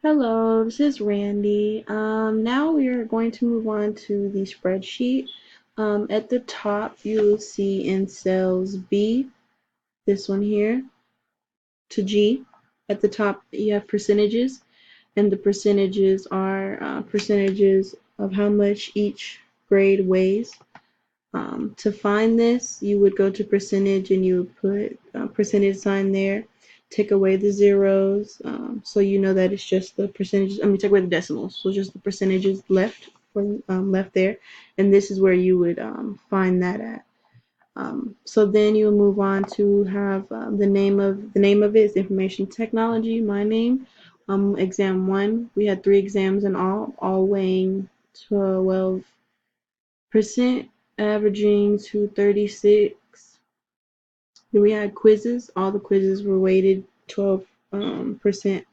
Hello, this is Randy. Now we are going to move on to the spreadsheet. At the top, you will see in cells B, this one here, to G. At the top, you have percentages, and the percentages are percentages of how much each grade weighs. To find this, you would go to percentage and you would put a percentage sign there. Take away the zeros, so you know that it's just the percentages. I mean, take away the decimals, so just the percentages left left there, and this is where you would find that at. So then you'll move on to have the name of it is information technology. My name, exam one. We had 3 exams in all weighing 12%, averaging to 36. Then we had quizzes. All the quizzes were weighted 12%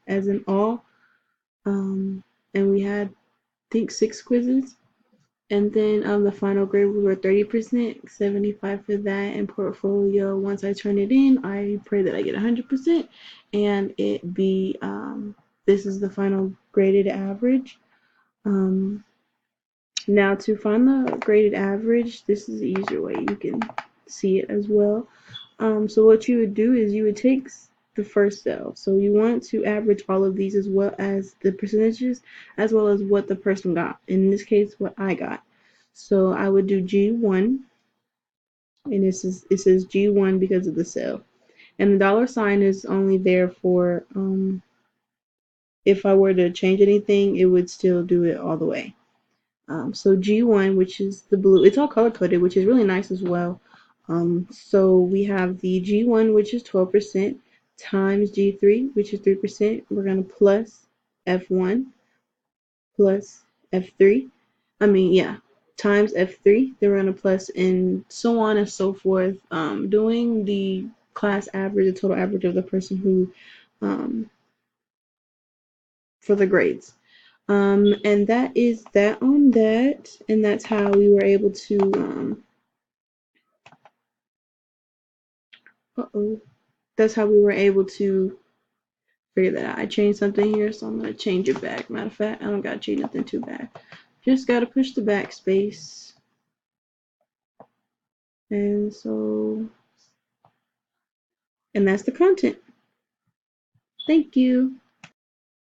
as in all. And we had, I think, 6 quizzes. And then the final grade we were 30%, 75 for that. And portfolio, once I turn it in, I pray that I get 100% and it be, this is the final graded average. Now to find the graded average, this is the easier way. You can see it as well. So what you would do is you would take the first cell. So you want to average all of these as well as the percentages, as well as what the person got. In this case, what I got. So I would do G1, and it says G1 because of the cell. And the dollar sign is only there for if I were to change anything, it would still do it all the way. So G1, which is the blue, it's all color coded, which is really nice as well. So we have the G1, which is 12%, times G3, which is 3%. We're going to plus F1 plus F3. Times F3. Then we're going to plus and so on and so forth, doing the class average, the total average of the person who, for the grades. And that is that on that. And that's how we were able to, that's how we were able to figure that out. I changed something here, so I'm going to change it back. Matter of fact, I don't got to change nothing too bad. Just got to push the backspace. And so, and that's the content. Thank you.